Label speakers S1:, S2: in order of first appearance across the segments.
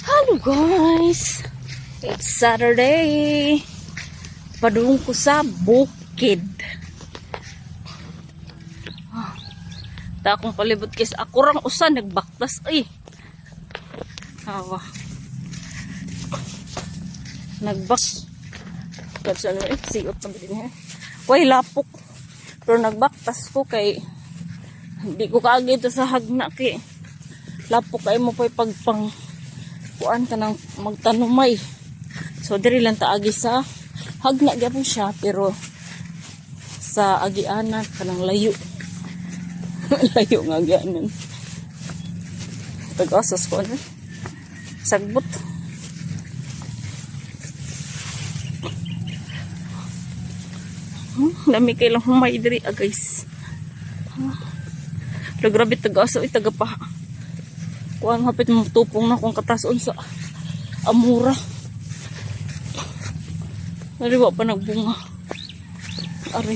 S1: Hello guys! It's Saturday! Padung ko sa bukid. Ta akong palibot kis ako rang usa nagbaktas ay. Hawa. Nagbak. Kasi ano siot na din ha. Way lapok. Pero nagbaktas ko kay hindi ko kaagi ito sa hagna kay lapok kay mo pa'y pagpang kuan ka ng magtanumay. So diri lang taagi sa hagna gyapon siya pero sa agianan kanang layo. Layo nga agianan. Tagasas ko ano. Sagbot. Dami kay lang humay diri guys. Pero grabe taga-asa ay taga pa. Kuan hapit mo tupong na kung katason sa amura. Naliwa pa nagbunga. Ari.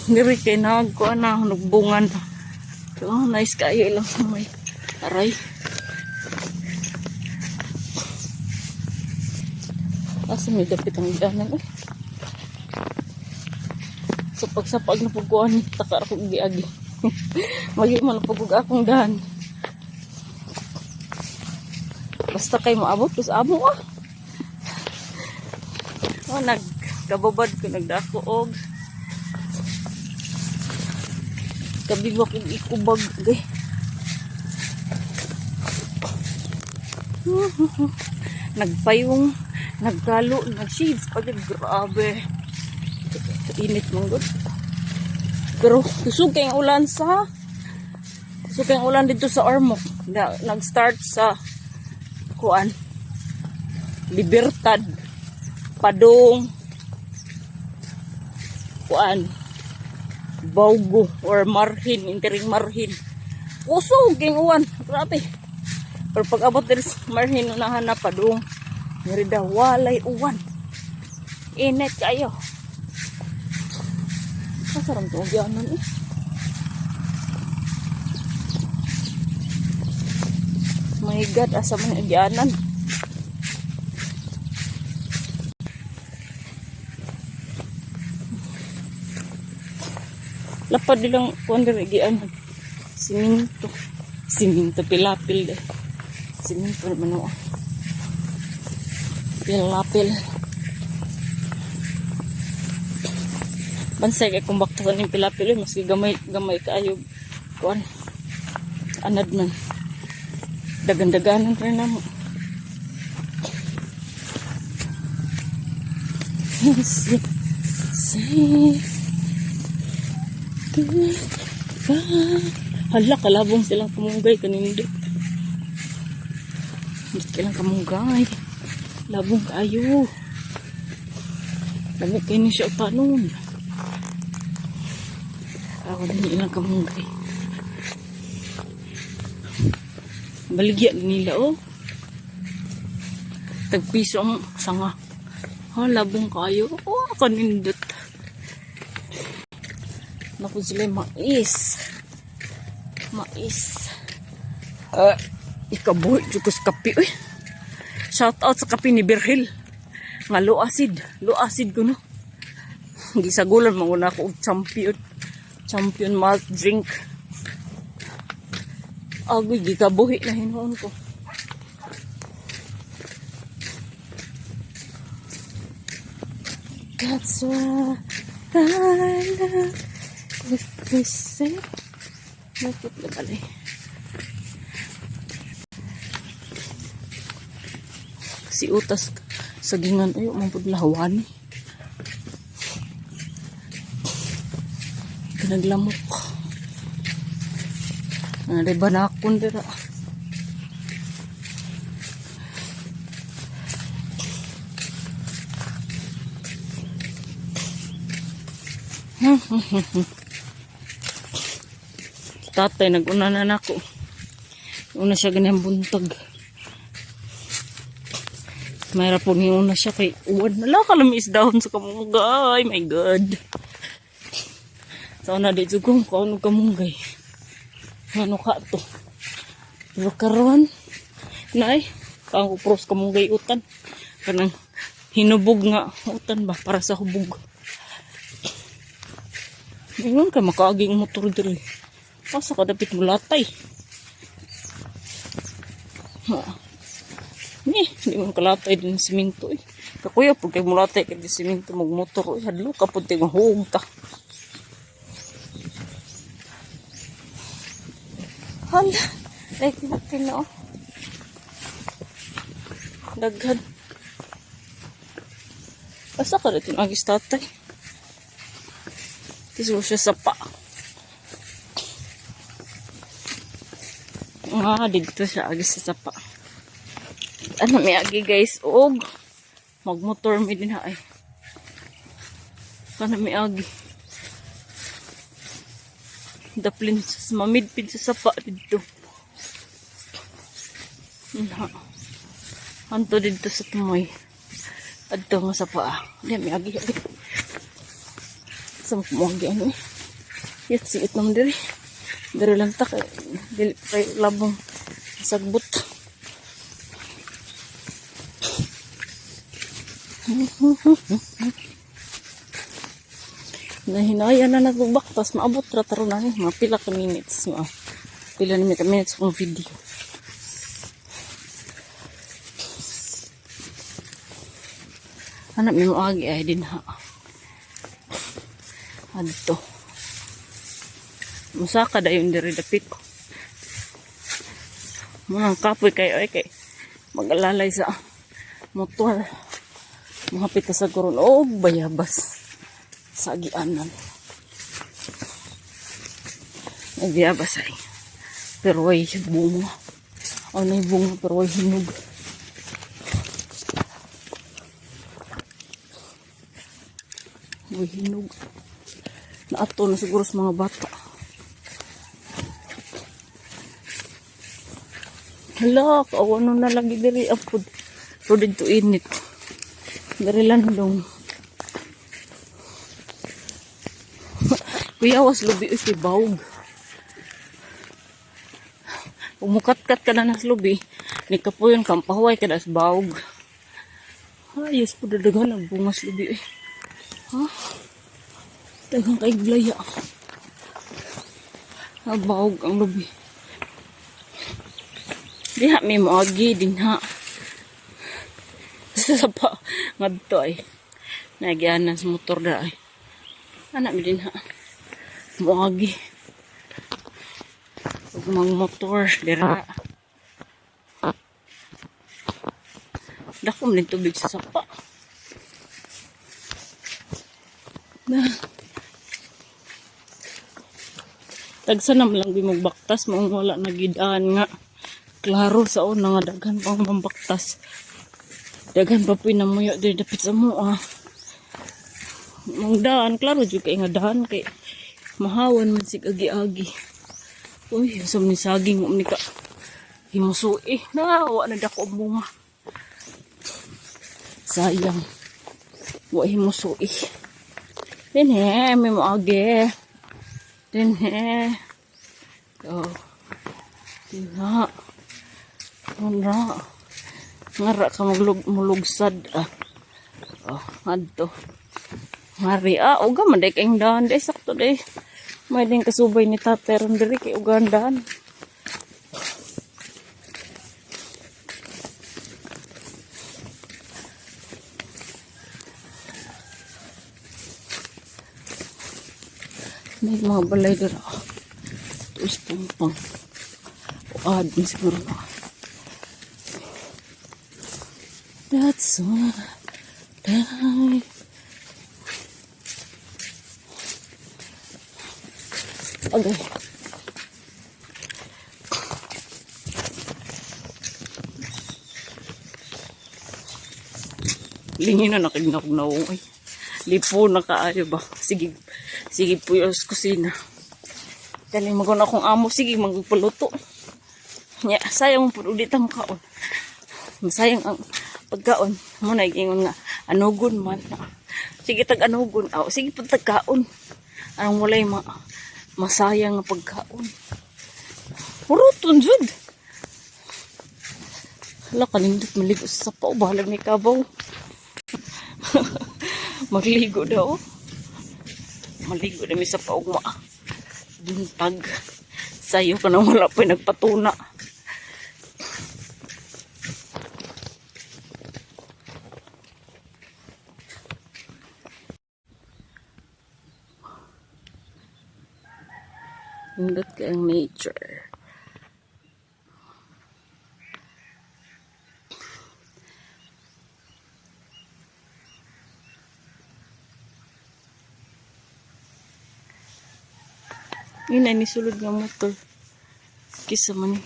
S1: Diri kay nagkuan na nagbungan. So, nice kayo lang humay. Aray. Asa may dapit ang danan eh. So pagsapag na pagkuhan, takar akong giagi. Magi man pagkug akong dahan. Basta kay maabot, tapos amo ah. Oh, nagkababad ko, nagdako og. Kabigwa kong ikubag. Okay. Nagpayong, nagkalo, nag-shades pag grabe. Init mong good. Pero kusog kayong ulan dito sa Ormoc. Nag-start sa kuan Libertad padung kuan Baugo or Marhin, intering Marhin. Kusog kayong uwan. Grabe. Pero pag abot dito sa Marhin unahan na padung nirida walay uwan. Init kayo. Masarap ito, gyanan eh. My God, asa man yung gyanan. Lapad nilang kunder gyanan. Siminto. Siminto, pilapil eh. Siminto naman o. Pilapil. Bansay kay kung baktukan yung pilapil maski gamay kaayo kuan anad man dagan-daganan rin namo. Hala kalabong silang kamunggay kanindot. Hindi silang kamunggay labong kaayo lamig kayo ni siya panon. Ako din ilang kamunggay. Baligya nila oh. Tagpiso ang sanga. Labong kayo. Oh, kanindot. Naku sila mais. Mais. Ikabuhi dito sa kape. Uy. Shout out sa kape ni Berhel. Nga low acid. Low acid ko no. Gisagulan muna ako champion malt drink. Agoy, gikabuhi na hinuon ko. That's why I love if we say bakit na pala eh. Si utas sagingan ayo mampud lawan eh. Naglamok. Nariba na akong dira. Tatay, nag-una na ako. Una siya ganyan buntag. Mayroon po niya una siya kay uwan. Nalakalamis dahon sa kamunggay. My God. So na dito kung kaano kamunggay. Ano ka to? Pero karon, nay, Kang pros kamong gayutan. Kanang hinubog nga utan ba para sa hubog. Ingon ka makaaging motor diri. Pasa ka dapit mo latay. Di mo kalatay din siminto eh. Kakuya pag kay mulatay kay di siminto magmotor. Hadlo ka po tayo mahug ta. Hala. Like natin na oh. Daghan. Asa ka dito agis tatay? Tiso siya sa pa. Dito siya agis sa pa. Ano may agi guys, og magmotor mi din ha ay. Kana may agi. Daplin sa mamidpid sa sapa dito. Anto dito sa tumoy. Adto nga sapa. Di may agi. Sa mo agi ano eh. Yat siit naman diri. Diri lang ta kay dili kay labong sagbot. Nahinaya na nagbaktas maabot ra taron na mga pila ka minutes nga. Pila na minutes kung video. Anak mi mo agi ay din ha. Adto. Musaka dayon diri dapit. Munang kapoy kay ay kay mag-alalay sa motor. Mahapit sa kuron og bayabas sa agianan. Nagbayabas ay. Pero ay bunga. O na bunga pero ay hinog. Ay hinog. Naato na siguro sa mga bata. Hala, kaawano na lagi diri apod. Pero dito init. Dari landong. Kuya was lubi uy bawg. Umukat-kat ka na nas lubi. Ni kapuyon kang pahuway ka na sa bawg. Ayos po dadagan ang bungas lubi uy. Ha? Dagang kay glaya. Bawg ang lubi. Diha may moagi din ha. Sa pa ngadto ay nagyanan sa motor da ay anak mi din ha moagi ug mang motor dira dakom din tubig sa sapa na tagsa nam lang bimagbaktas mao wala nagidaan nga klaro sa una nga daghan pang mambaktas. Dagan pa pinamuyo din dapit sa mo Mang daan, klaro jud kay nga daan kay mahawan man sig agi-agi. Uy, usam ni saging ni ka. Himusui na wa na dako bunga. Sayang. Wa himusui. Dinhe, may moagi. Dinhe. Oh. Dinha. Dinha. Ngara ka mulugsad oh adto mari uga man day kayong daan day sakto day may din kasubay ni tatay ron diri kay ugandaan may mga balay dira tuis pumpang din siguro that's what I okay. Lingin na nakignawong ay. Lipo na kaayo ba? Sige po yung kusina. Dali magun akong amo. Sige magpaluto. Nya, sayang po ulit ang kaon. Masayang ang pagkaon. Muna ikingon nga. Anugon man. Sige tag-anugon. Sige po tag-kaon. Anong walay masayang nga pagkaon. Puruton jud. Hala, kanindot maligo sa sapaw. Bahalag ni kabaw. Magligo daw. Maligo na may sapaw ma. Buntag. Sayo ka na wala pa nagpatuna. Hindot ka ang nature. Yun na, nisulod nga motor. Kisa man eh.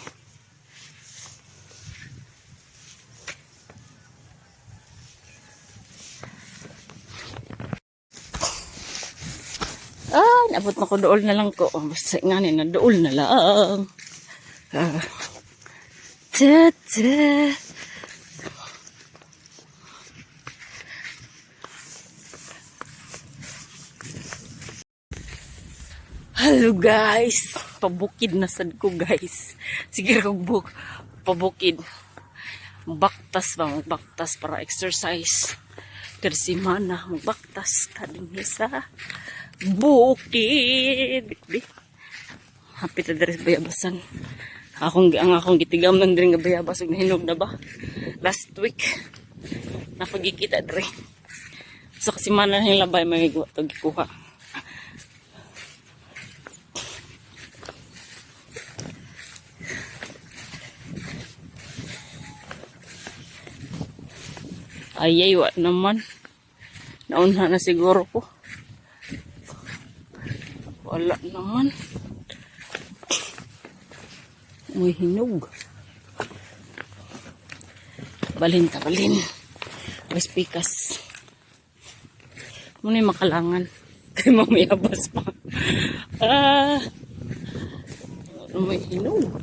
S1: Nabot na ko, dool na lang ko. Basta nga na, dool na lang. Ta-ta. Hello guys. Pabukid na sad ko guys. Sige kog pabukid. Magbaktas ba? Magbaktas para exercise. Kada semana magbaktas ta dinhi sa bukid. Hapit na diri sa bayabasan. Ang akong gitigam nang diri nga bayabas ug nahinog na ba? Last week napagikita diri. So kasi man na labay may to gikuha. Ayay, wa naman. Naunha na siguro ko. Wala naman. May hinog. Balin ta, balin. Respikas. Muna yung makalangan. Kaya mamayabas pa. May hinog.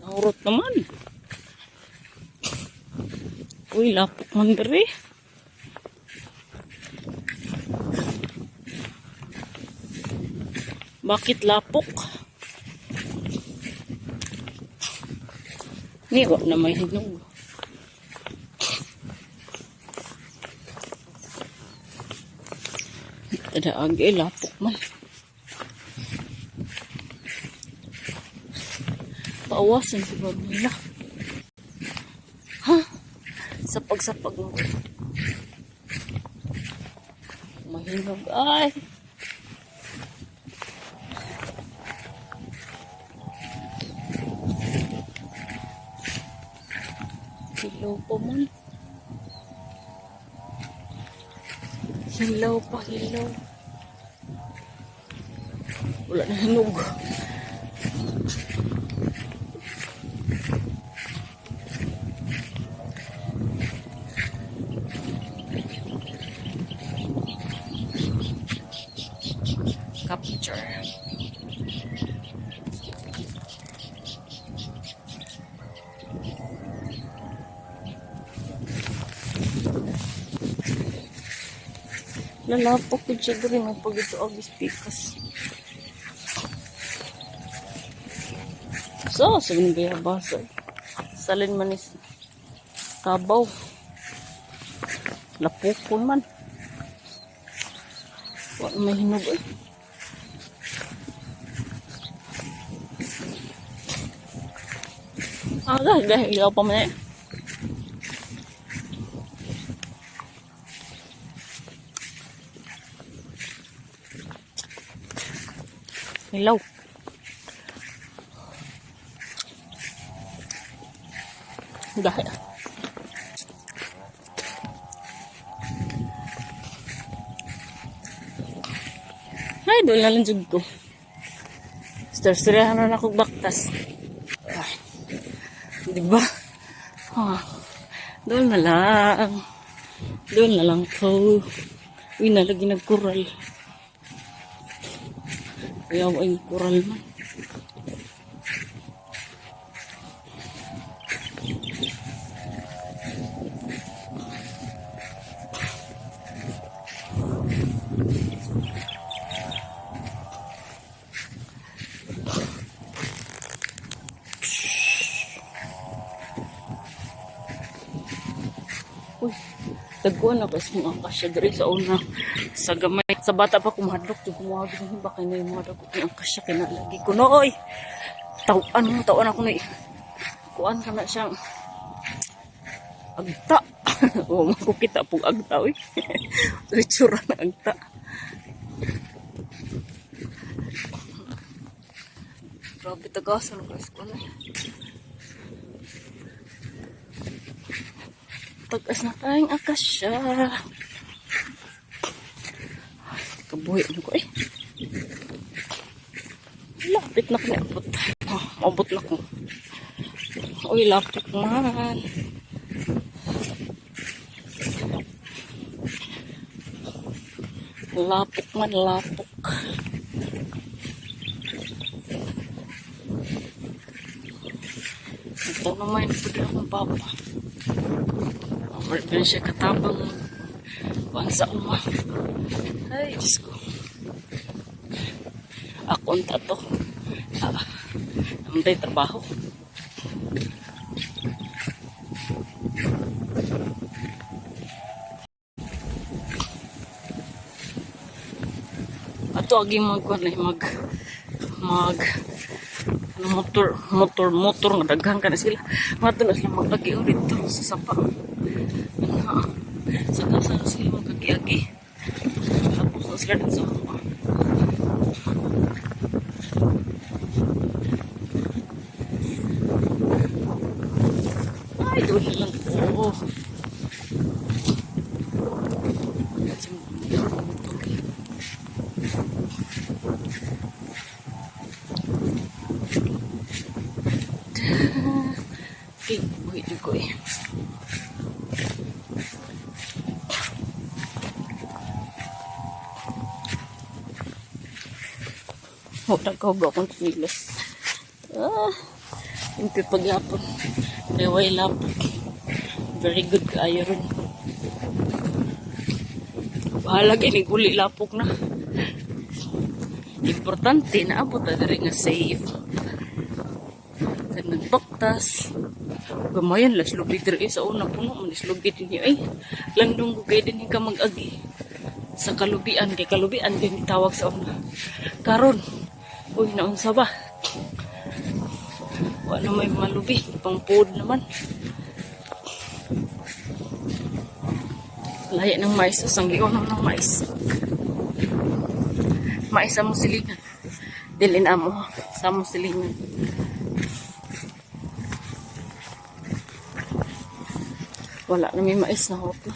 S1: Naurot naman. Uy, lapok man dere. Bakit lapok? Niwa na may hinog. Tada agi, lapok man. Paawasan si Babila. Sapag-sapag mo. Mahinog ay. Hilaw pa man. Hilaw pa, hilaw. Wala na hinog. Capture. Lalapok ko siya rin ang pag ito agis pikas. So, sabi ng bayabasa. Salin man is kabaw. Lapukon man. Wala may hinog ay. Ilaw pa man eh. Ilaw. Dahil. Ay, doon na lang jug ko. Star-starahan na akong baktas. Diba? Doon na lang. Doon na lang ko. Uy, nalagi nagkural. Kaya ay kural man. Uy, tagkuhan ako is mga kasya diri sa una. Sa gamay. Sa bata pa kumahadlok. Yung kumahagin yung baka na yung mga dagko. Yung kasya kinalagi ko. Nooy! Tawan ako na kuhan ka na siyang agta. O, makukita pong agta, uy. Ritsura na agta. Grabe tagasan ko is ko na. Tagas na tayong akasya. Kabuhi na ko eh. Lapit na ko na abot. Abot na ko. Uy, lapok man. Lapok man, lapok. Ito naman, pwede akong papa. Pwede siya katabang kuhan sa uma. Ay, Diyos ko. Akunta to. Namatay trabaho. Ato agi magkuhan ay motor nga daghan ka na sila. Mato na sila magagi dito sa sapa. Sa kasa na sila magagi-agi. Tapos na sila dito sa sapa. Ay, doon na lang po. Okay, buhay ko eh. Nagkauga akong tinilas. Hindi paghapon. Reway lapok. Very good kaayo rin. Bahala ganing uli lapok na. Importante na abot na rin nga safe. Sa nagbaktas. Gamayan, laslubi diri sa una puno. Manislubi din niyo ay. Landong gugay din ka mag-agi. Sa kalubian. Kay kalubian din tawag sa una. Karon. Uy, naunsa ba? Wala may malubi. Pang food naman. Laya ng mais. Sanggigaw ng mais. Mais sa musilingan. Dilin amo sa musilingan. Wala na may mais na hot na.